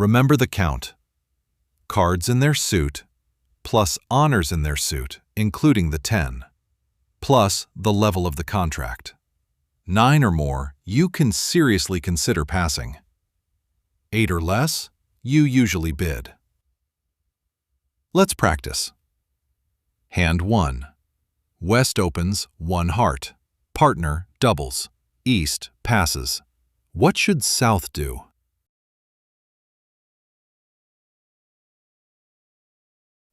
Remember the count. Cards in their suit, plus honors in their suit, including the 10, plus the level of the contract. 9 or more, you can seriously consider passing. 8 or less, you usually bid. Let's practice. Hand 1. West opens 1 heart. Partner doubles. East passes. What should South do?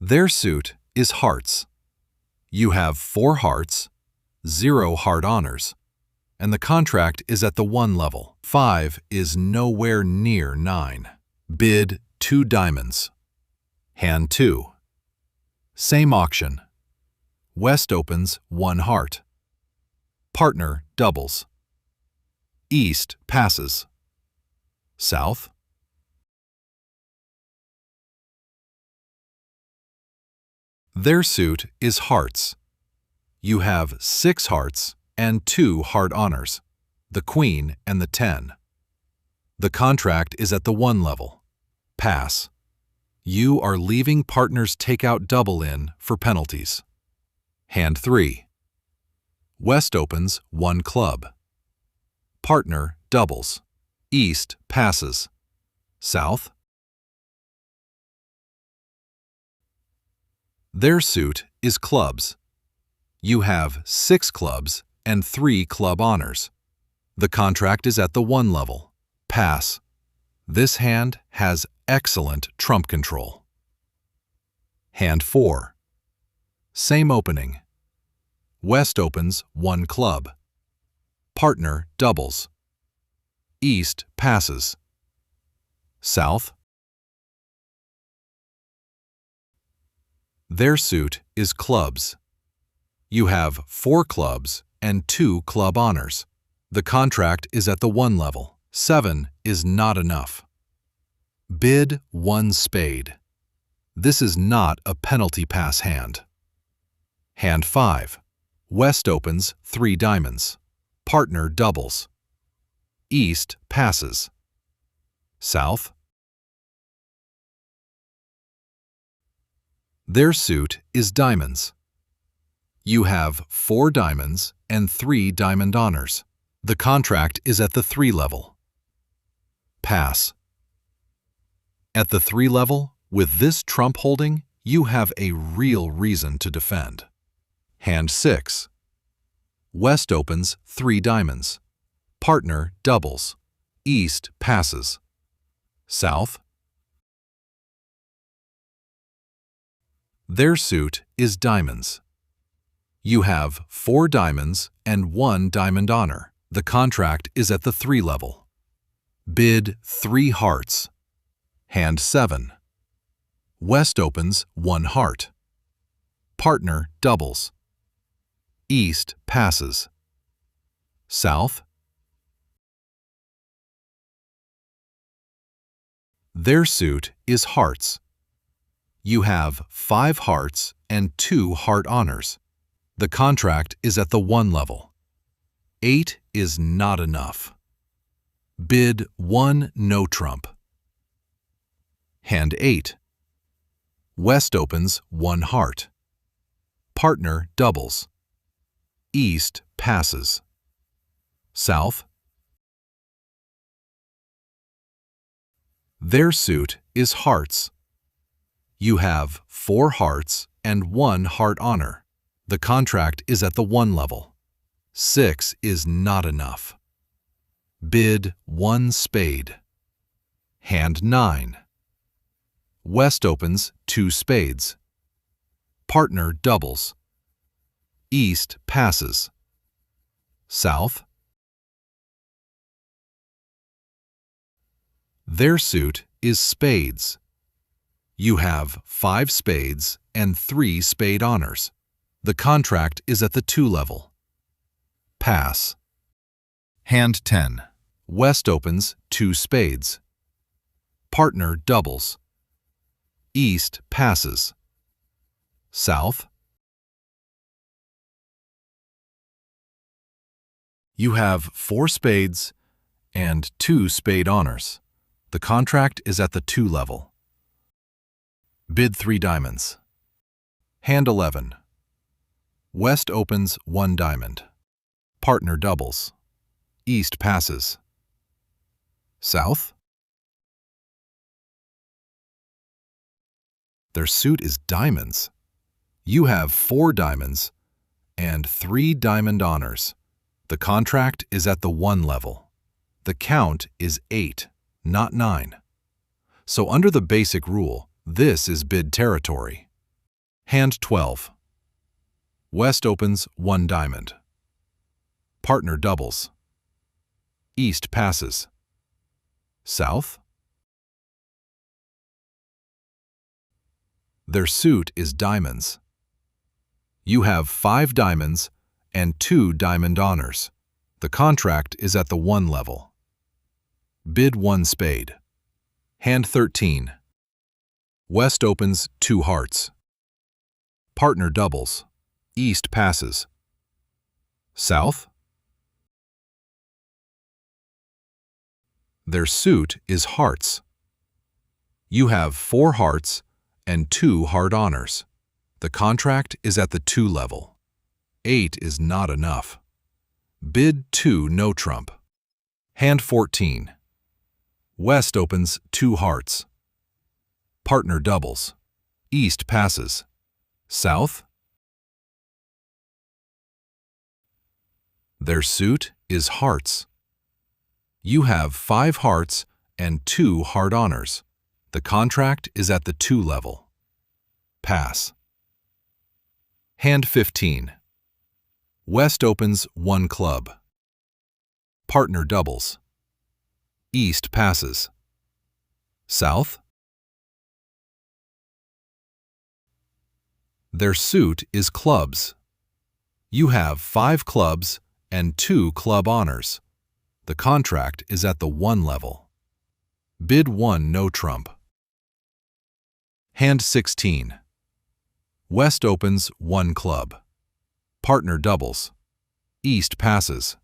Their suit is hearts. You have 4 hearts, 0 heart honors, and the contract is at the 1 level. 5 is nowhere near 9. Bid 2 diamonds. Hand 2. Same auction. West opens 1 heart. Partner doubles. East passes. South. Their suit is hearts. You have 6 hearts and 2 heart honors, the queen and the 10. The contract is at the 1 level. Pass. You are leaving partner's takeout double in for penalties. Hand 3. West opens 1 club. Partner doubles. East passes. South. Their suit is clubs. You have 6 clubs and 3 club honors. The contract is at the 1 level. Pass. This hand has excellent trump control. Hand 4. Same opening. West opens 1 club. Partner doubles. East passes. South. Their suit is clubs. You have 4 clubs and 2 club honors. The contract is at the 1 level. 7 is not enough. Bid 1 spade. This is not a penalty pass hand. Hand 5. West opens 3 diamonds. Partner doubles. East passes. South. Their suit is diamonds. You have 4 diamonds and 3 diamond honors. The contract is at the 3 level. Pass. At the 3 level, with this trump holding, you have a real reason to defend. Hand 6. West opens 3 diamonds. Partner doubles. East passes. South. Their suit is diamonds. You have 4 diamonds and 1 diamond honor. The contract is at the 3 level. Bid 3 hearts. Hand 7. West opens 1 heart. Partner doubles. East passes. South. Their suit is hearts. You have 5 hearts and 2 heart honors. The contract is at the 1 level. 8 is not enough. Bid 1 no trump. Hand 8. West opens 1 heart. Partner doubles. East passes. South. Their suit is hearts. You have 4 hearts and 1 heart honor. The contract is at the 1 level. 6 is not enough. Bid 1 spade. Hand 9. West opens 2 spades. Partner doubles. East passes. South. Their suit is spades. You have 5 spades and 3 spade honors. The contract is at the 2 level. Pass. Hand 10. West opens 2 spades. Partner doubles. East passes. South. You have 4 spades and 2 spade honors. The contract is at the 2 level. Bid 3 diamonds. Hand 11. West opens 1 diamond. Partner doubles. East passes. South? Their suit is diamonds. You have 4 diamonds and 3 diamond honors. The contract is at the 1 level. The count is 8, not 9. So under the basic rule, this is bid territory. Hand 12. West opens 1 diamond. Partner doubles. East passes. South? Their suit is diamonds. You have 5 diamonds and 2 diamond honors. The contract is at the 1 level. Bid 1 spade. Hand 13. West opens 2 hearts. Partner doubles. East passes. South? Their suit is hearts. You have 4 hearts and 2 heart honors. The contract is at the 2 level. 8 is not enough. Bid 2 no trump. Hand 14. West opens 2 hearts. Partner doubles. East passes. South? Their suit is hearts. You have 5 hearts and 2 heart honors. The contract is at the 2 level. Pass. Hand 15. West opens 1 club. Partner doubles. East passes. South? Their suit is clubs. You have 5 clubs and 2 club honors. The contract is at the 1 level. Bid 1 no trump. Hand 16. West opens 1 club. Partner doubles. East passes.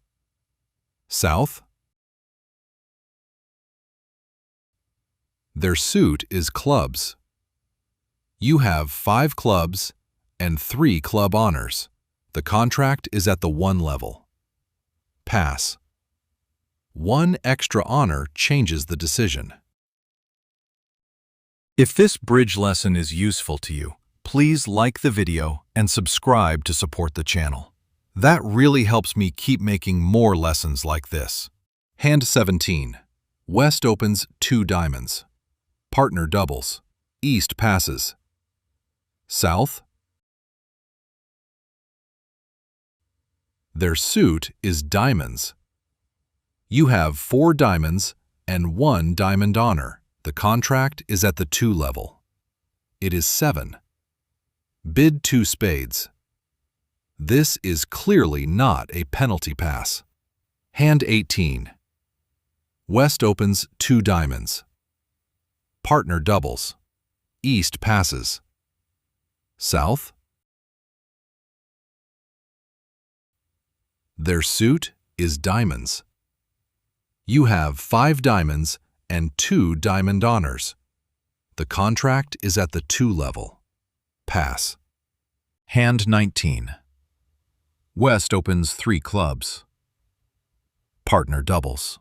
South? Their suit is clubs. You have 5 clubs and 3 club honors. The contract is at the 1 level. Pass. 1 extra honor changes the decision. If this bridge lesson is useful to you, please like the video and subscribe to support the channel. That really helps me keep making more lessons like this. Hand 17. West opens 2 diamonds. Partner doubles. East passes. South? Their suit is diamonds. You have 4 diamonds and 1 diamond honor. The contract is at the 2 level. It is 7. Bid 2 spades. This is clearly not a penalty pass. Hand 18. West opens 2 diamonds. Partner doubles. East passes. South? Their suit is diamonds. You have 5 diamonds and 2 diamond honors. The contract is at the 2 level. Pass. Hand 19. West opens 3 clubs. Partner doubles.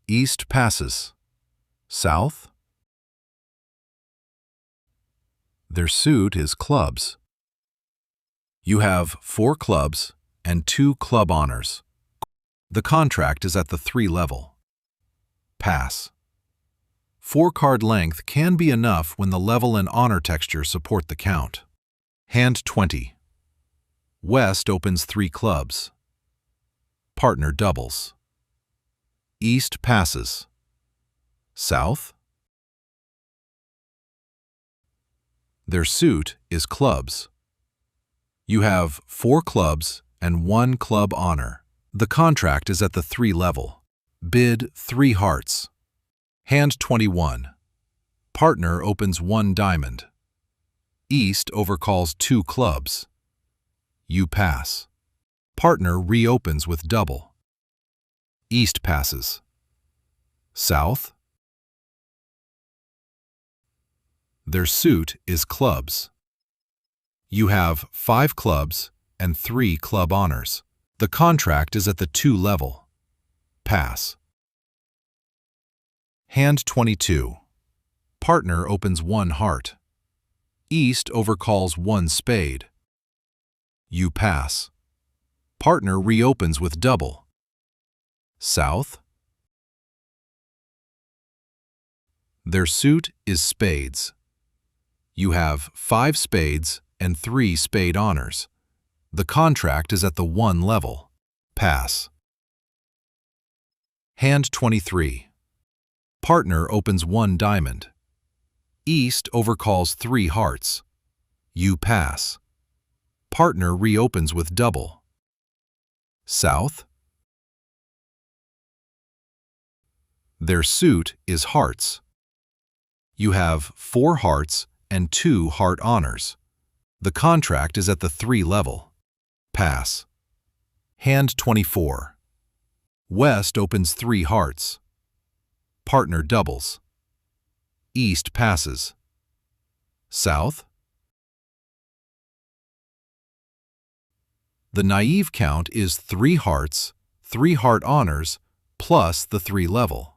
East passes. South? Their suit is clubs. You have 4 clubs and 2 club honors. The contract is at the 3 level. Pass. 4 card length can be enough when the level and honor texture support the count. Hand 20. West opens 3 clubs. Partner doubles. East passes. South? Their suit is clubs. You have 4 clubs and 1 club honor. The contract is at the 3 level. Bid 3 hearts. Hand 21. Partner opens 1 diamond. East overcalls 2 clubs. You pass. Partner reopens with double. East passes. South? Their suit is clubs. You have 5 clubs and 3 club honors. The contract is at the 2 level. Pass. Hand 22. Partner opens 1 heart. East overcalls 1 spade. You pass. Partner reopens with double. South. Their suit is spades. You have 5 spades and 3 spade honors. The contract is at the 1 level. Pass. Hand 23. Partner opens 1 diamond. East overcalls 3 hearts. You pass. Partner reopens with double. South. Their suit is hearts. You have 4 hearts and 2 heart honors. The contract is at the 3 level. Pass. Hand 24. West opens 3 hearts. Partner doubles. East passes. South. The naive count is 3 hearts, 3 heart honors, plus the 3 level.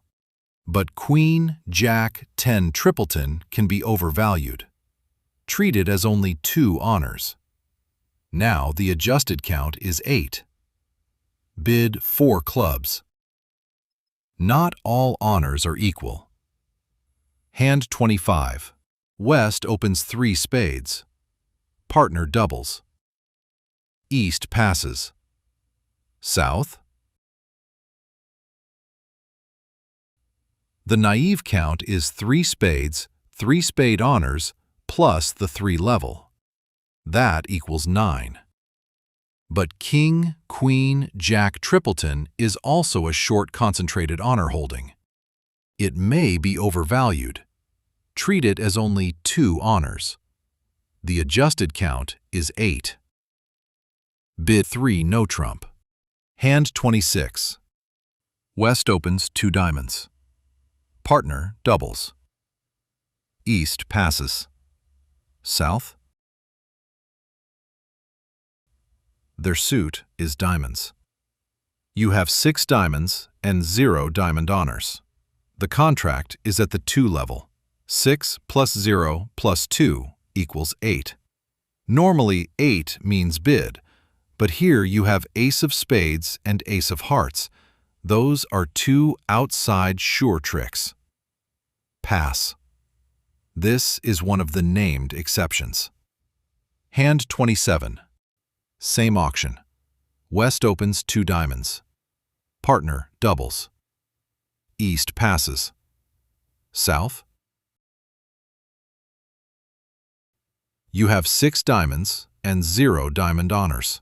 But Queen, Jack, 10 tripleton can be overvalued. Treat it as only 2 honors. Now the adjusted count is 8. Bid 4 clubs. Not all honors are equal. Hand 25. West opens 3 spades. Partner doubles. East passes. South. The naive count is 3 spades, 3 spade honors, plus the 3 level. That equals 9. But King, Queen, Jack, tripleton is also a short concentrated honor holding. It may be overvalued. Treat it as only 2 honors. The adjusted count is 8. Bid 3 no trump. Hand 26. West opens 2 diamonds. Partner doubles. East passes. South. Their suit is diamonds. You have 6 diamonds and 0 diamond honors. The contract is at the 2 level. 6 plus 0 plus 2 equals 8. Normally 8 means bid, but here you have ace of spades and ace of hearts. Those are 2 outside sure tricks. Pass. This is one of the named exceptions. Hand 27. Same auction. West opens 2 diamonds. Partner doubles. East passes. South. You have 6 diamonds and 0 diamond honors.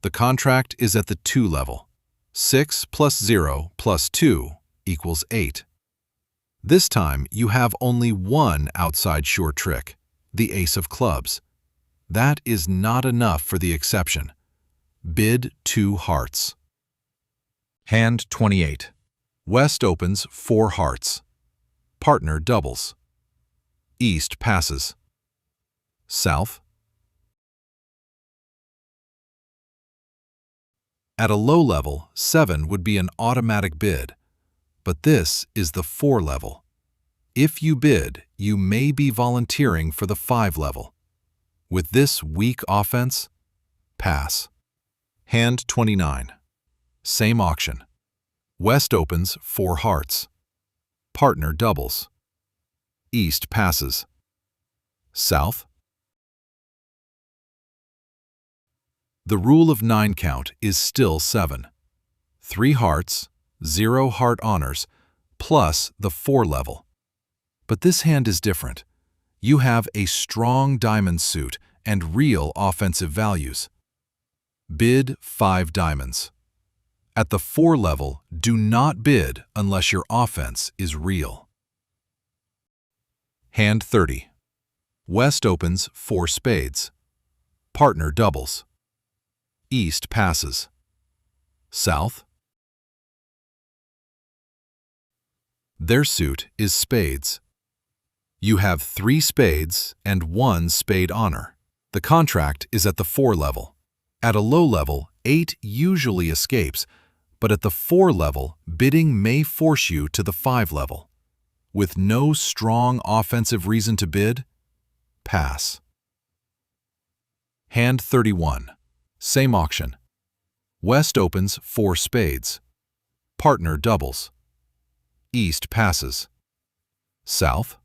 The contract is at the 2 level. 6 plus 0 plus 2 equals 8. This time you have only 1 outside sure trick, the ace of clubs. That is not enough for the exception. Bid 2 hearts. Hand 28. West opens 4 hearts. Partner doubles. East passes. South. At a low level, 7 would be an automatic bid, but this is the 4 level. If you bid, you may be volunteering for the 5 level. With this weak offense, pass. Hand 29. Same auction. West opens 4 hearts. Partner doubles. East passes. South. The rule of 9 count is still 7. 3 hearts, 0 heart honors, plus the 4 level. But this hand is different. You have a strong diamond suit and real offensive values. Bid 5 diamonds. At the 4 level, do not bid unless your offense is real. Hand 30. West opens 4 spades. Partner doubles. East passes. South. Their suit is spades. You have 3 spades and 1 spade honor. The contract is at the 4 level. At a low level, 8 usually escapes, but at the 4 level, bidding may force you to the 5 level. With no strong offensive reason to bid, pass. Hand 31. Same auction. West opens 4 spades. Partner doubles. East passes. South.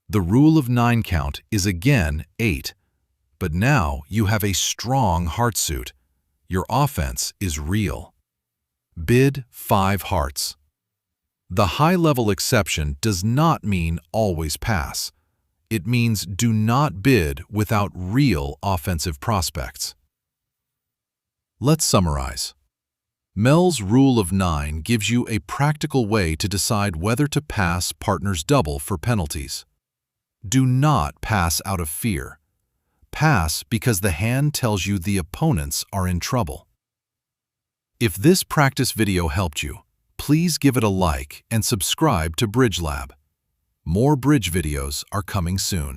The rule of 9 count is again 8, but now you have a strong heart suit. Your offense is real. Bid 5 hearts. The high-level exception does not mean always pass. It means do not bid without real offensive prospects. Let's summarize. Mel's rule of 9 gives you a practical way to decide whether to pass partner's double for penalties. Do not pass out of fear. Pass because the hand tells you the opponents are in trouble. If this practice video helped you, please give it a like and subscribe to Bridge Lab. More bridge videos are coming soon.